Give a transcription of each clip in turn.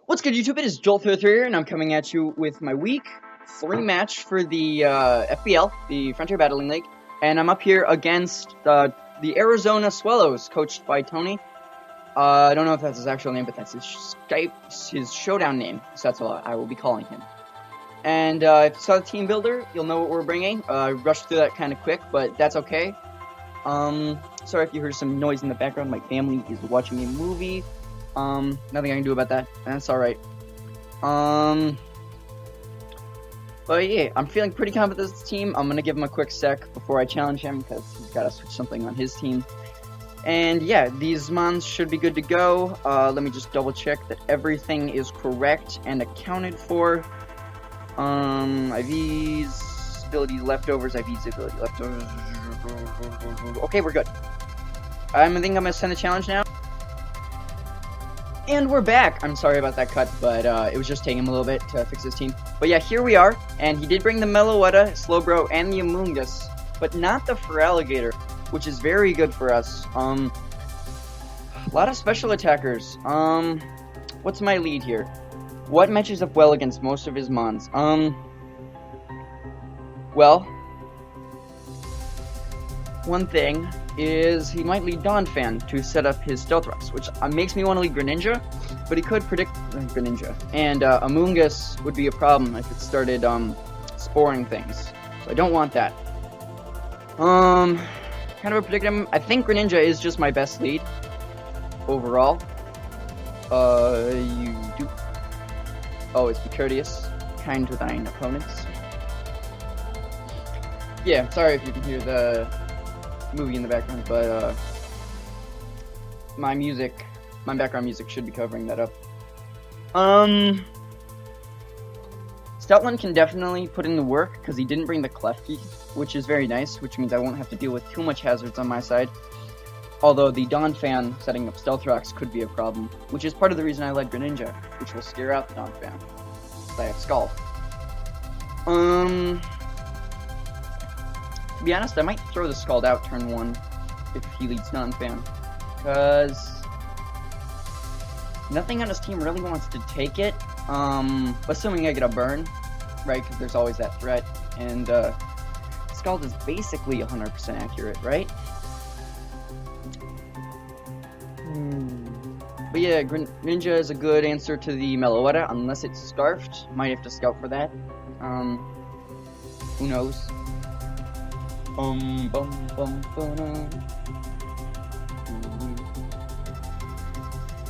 What's good, YouTube? It is Joel33 here, and I'm coming at you with my week 3 match for the FBL, the Frontier Battling League, and I'm up here against the Arizona Swellows, coached by Tony. I don't know if that's his actual name, but that's his showdown name, so that's what I will be calling him. And if you saw the team builder, you'll know what we're bringing. I rushed through that kind of quick, but that's okay. Sorry if you heard some noise in the background. My family is watching a movie. Nothing I can do about that. That's alright. But yeah, I'm feeling pretty confident with this team. I'm gonna give him a quick sec before I challenge him, because he's gotta switch something on his team. And yeah, these mons should be good to go. Let me just double check that everything is correct and accounted for. IVs, abilities, leftovers, IVs, ability, leftovers. Okay, we're good. I think I'm gonna send a challenge now. And we're back. I'm sorry about that cut, but it was just taking him a little bit to fix his team. But yeah, here we are. And he did bring the Meloetta, Slowbro, and the Amoongus, but not the Feraligatr, which is very good for us. A lot of special attackers. What's my lead here? What matches up well against most of his mons? Well, one thing is he might lead Donphan to set up his Stealth Rocks, which makes me want to lead Greninja, but he could predict Greninja. And Amoongus would be a problem if it started sporing things, so I don't want that. Kind of a predicament. I think Greninja is just my best lead overall. You do always be courteous, kind to thine opponents. Yeah, sorry if you can hear the movie in the background, but my background music should be covering that up. Stoutland can definitely put in the work, because he didn't bring the Klefki, which is very nice, which means I won't have to deal with too much hazards on my side. Although the Donphan setting up Stealth Rocks could be a problem, which is part of the reason I led Greninja, which will scare out the Donphan. I have Scald. To be honest, I might throw the Scald out turn 1 if he leads Donphan, because nothing on his team really wants to take it, assuming I get a burn, right, because there's always that threat, and Scald is basically 100% accurate, right? But yeah, Greninja is a good answer to the Meloetta, unless it's Scarfed. Might have to scout for that. Who knows?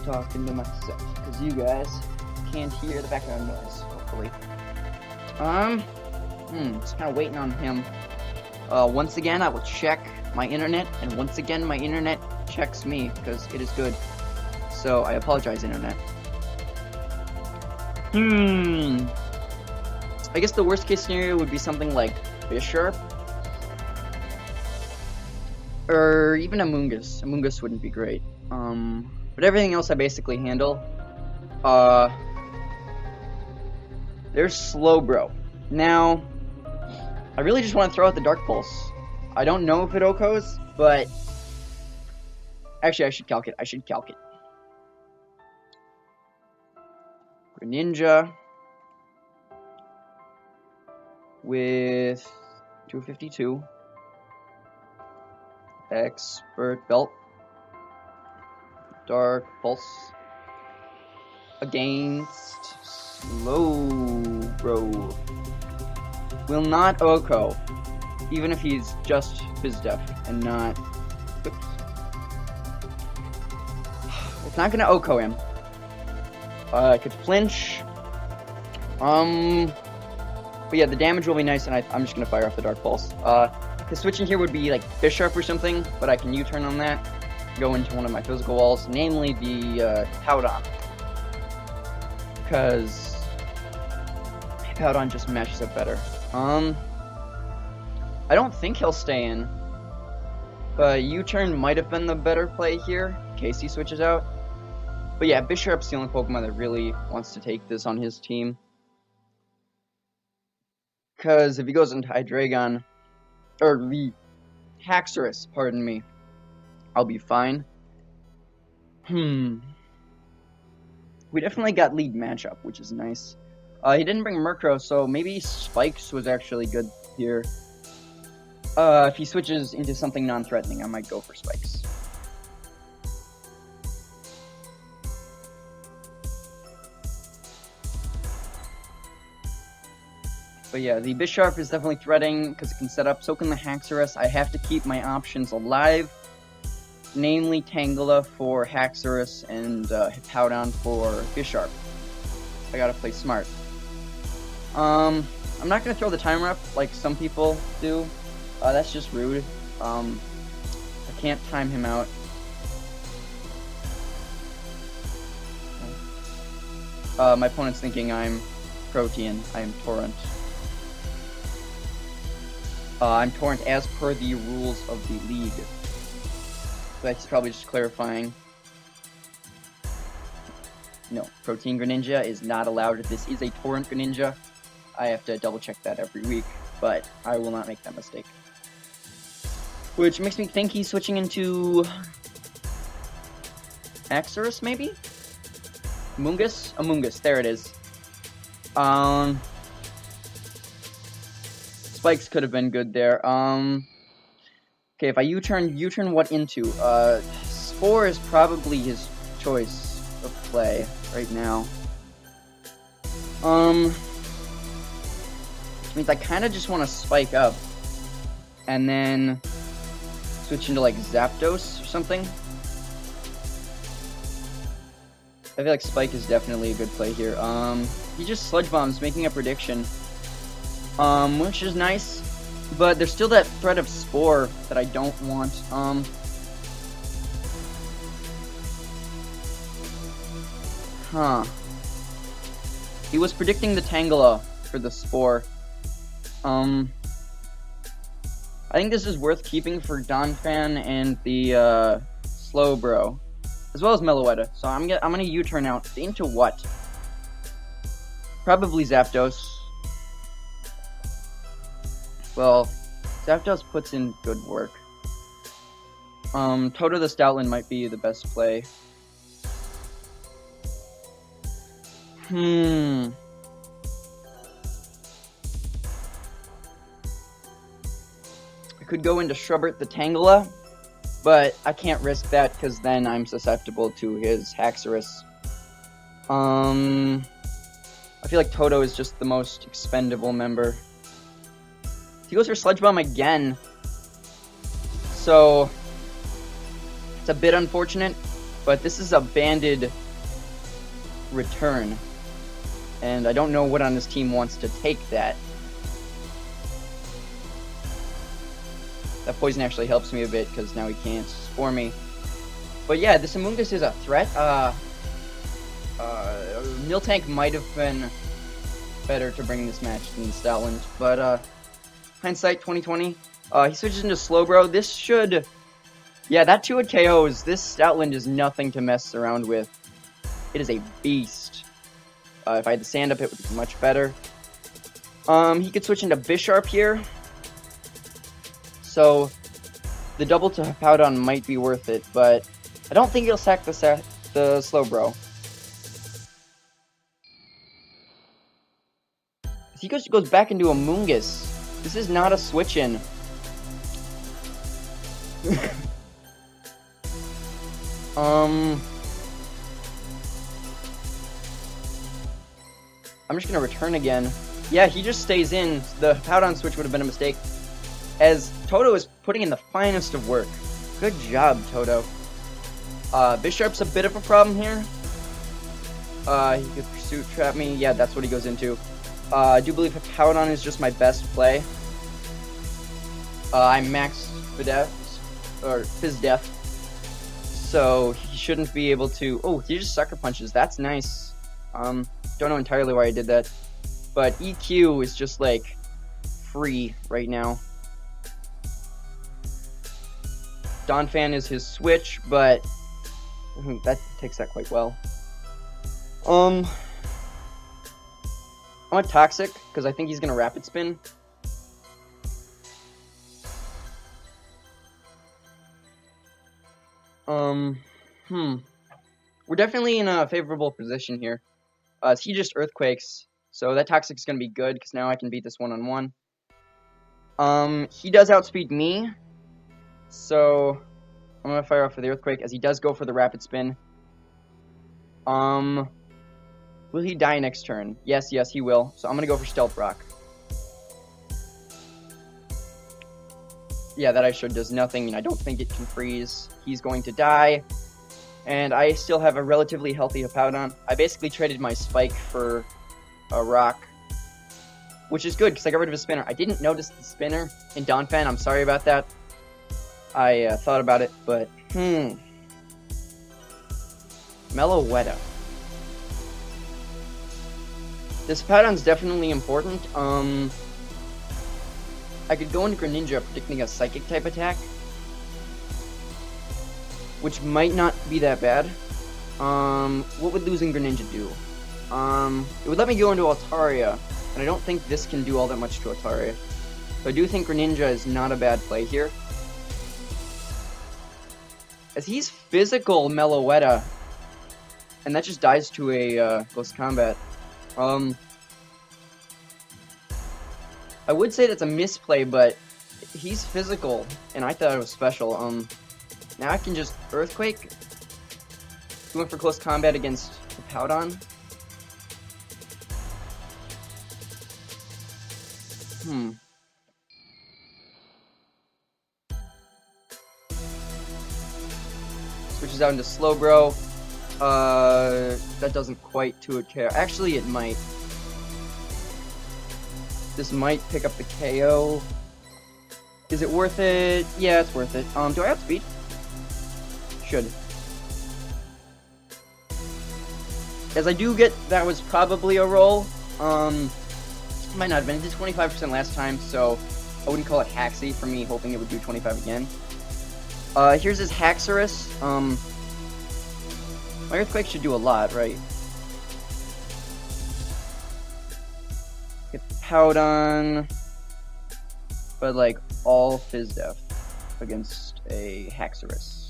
Talking to myself, because you guys can't hear the background noise, hopefully. Just kind of waiting on him. Once again, I will check my internet, and once again, my internet checks me, because it is good. So, I apologize, internet. I guess the worst case scenario would be something like Bisharp. Or even Amoongus. Amoongus wouldn't be great. But everything else I basically handle. There's Slowbro. Now, I really just want to throw out the Dark Pulse. I don't know if it OHKOs, but actually I should calc it. Greninja with 252. Expert Belt. Dark Pulse against Slowbro. Will not OHKO, even if he's just Fizdef and not. Oops. It's not gonna OHKO him. I could flinch. But yeah, the damage will be nice, and I'm just gonna fire off the Dark Pulse. His switching here would be like Bisharp or something, but I can U-turn on that, go into one of my physical walls, namely the Powdon, because Powdon just matches up better. I don't think he'll stay in, but U-turn might have been the better play here, in case he switches out. But yeah, Bisharp's the only Pokemon that really wants to take this on his team, because if he goes into Hydreigon, or the Haxorus, pardon me, I'll be fine. we definitely got lead matchup, which is nice. He didn't bring Murkrow, so maybe Spikes was actually good here. If he switches into something non-threatening, I might go for Spikes. But yeah, the Bisharp is definitely threatening because it can set up, so can the Haxorus. I have to keep my options alive, namely Tangela for Haxorus and Hippowdon for Bisharp. I gotta play smart. I'm not gonna throw the timer up like some people do. That's just rude. I can't time him out. My opponent's thinking I'm Protean. I am Torrent. I'm Torrent as per the rules of the league. That's probably just clarifying. No, Protean Greninja is not allowed. This is a Torrent Greninja. I have to double check that every week, but I will not make that mistake. Which makes me think he's switching into Haxorus, maybe? Amoonguss? Amoonguss, there it is. Spikes could have been good there. Okay, if I U-turn what into? Spore is probably his choice of play right now. Which means I kind of just want to spike up and then switch into like Zapdos or something. I feel like Spike is definitely a good play here. He just Sludge Bombs, making a prediction. Which is nice, but there's still that threat of Spore that I don't want. He was predicting the Tangela for the Spore. I think this is worth keeping for Donphan and the Slowbro, as well as Meloetta. So I'm gonna U-turn out into what? Probably Zapdos. Well, Zapdos puts in good work. Toto the Stoutland might be the best play. I could go into Shrubert the Tangela, but I can't risk that because then I'm susceptible to his Haxorus. I feel like Toto is just the most expendable member. He goes for Sludge Bomb again, so it's a bit unfortunate, but this is a banded return, and I don't know what on this team wants to take that. That poison actually helps me a bit, because now he can't Spore me. But yeah, this Amoonguss is a threat. Miltank might have been better to bring this match than Stoutland, but hindsight 2020. He switches into Slowbro. This should... Yeah, that 2-hit KOs. This Stoutland is nothing to mess around with. It is a beast. If I had the Sand Up, it would be much better. He could switch into Bisharp here. So, the double to Hippowdon might be worth it, but I don't think he'll sack the Slowbro. He goes back into Amoonguss. This is not a switch-in. I'm just gonna return again. Yeah, he just stays in. The Hippowdon switch would have been a mistake, as Toto is putting in the finest of work. Good job, Toto. Bisharp's a bit of a problem here. He could Pursuit Trap me. Yeah, that's what he goes into. I do believe Hippowdon is just my best play. I'm max Fizz-Def, so he shouldn't be able to... Oh, he just Sucker Punches. That's nice. Don't know entirely why I did that, but EQ is just, like, free right now. Donphan is his switch, but that takes that quite well. I'm a Toxic, because I think he's going to Rapid Spin. we're definitely in a favorable position here. He just Earthquakes, so that Toxic's gonna be good, because now I can beat this one-on-one. He does outspeed me, so I'm gonna fire off for the Earthquake, as he does go for the Rapid Spin. Will he die next turn? Yes, he will. So I'm gonna go for Stealth Rock. Yeah, that ice shard does nothing, and I don't think it can freeze. He's going to die. And I still have a relatively healthy Hippowdon. I basically traded my Spike for a Rock, which is good, because I got rid of a Spinner. I didn't notice the Spinner in Donphan. I'm sorry about that. I thought about it, but, Meloetta. This Hippowdon's definitely important. I could go into Greninja predicting a Psychic-type attack, which might not be that bad. What would losing Greninja do? It would let me go into Altaria, and I don't think this can do all that much to Altaria. So I do think Greninja is not a bad play here. As he's physical Meloetta, and that just dies to a close combat. I would say that's a misplay, but he's physical, and I thought it was special. Now I can just Earthquake. He went for close combat against Hippowdon. Switches out into Slowbro. That doesn't quite do it KO. Actually, it might. This might pick up the KO. Is it worth it? Yeah, it's worth it. Do I have speed? Should. As I do get, that was probably a roll. Might not have been. It did 25% last time, so I wouldn't call it Haxy for me, hoping it would do 25 again. Here's his Haxorus. My Earthquake should do a lot, right? Hippowdon, but like all Fizz Def against a Haxorus.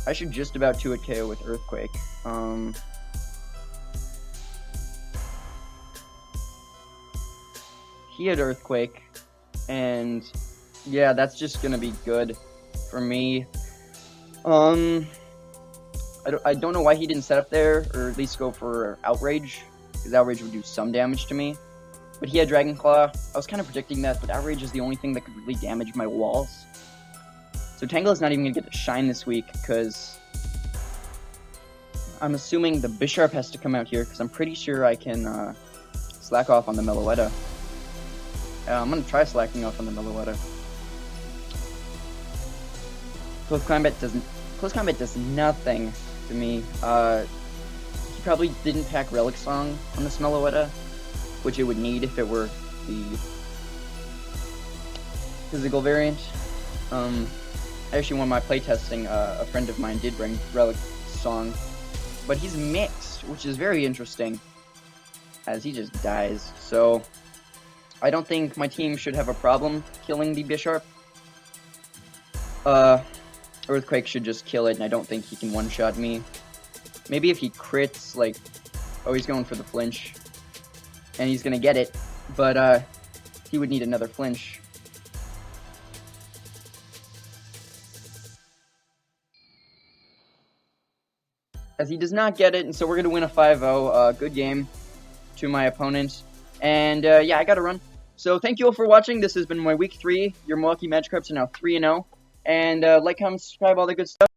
I should just about 2-hit KO with Earthquake. He had Earthquake, and yeah, that's just gonna be good for me. I don't know why he didn't set up there, or at least go for Outrage, because Outrage would do some damage to me. But he had Dragon Claw. I was kind of predicting that, but Outrage is the only thing that could really damage my walls. So Tangle is not even going to get to shine this week, because I'm assuming the Bisharp has to come out here, because I'm pretty sure I can slack off on the Meloetta. I'm going to try slacking off on the Meloetta. Close combat does nothing to me. He probably didn't pack Relic Song on this Meloetta, which it would need if it were the physical variant. Actually, when my playtesting, a friend of mine did bring Relic Song, but he's mixed, which is very interesting, as he just dies. So I don't think my team should have a problem killing the Bisharp. Earthquake should just kill it, and I don't think he can one-shot me. Maybe if he crits, like, oh, he's going for the flinch, and he's gonna get it, but, he would need another flinch. As he does not get it, and so we're gonna win a 5-0. Good game to my opponent. And, yeah, I gotta run. So thank you all for watching. This has been my Week 3. Your Milwaukee Magikarps are now 3-0. And like, comment, subscribe, all that good stuff.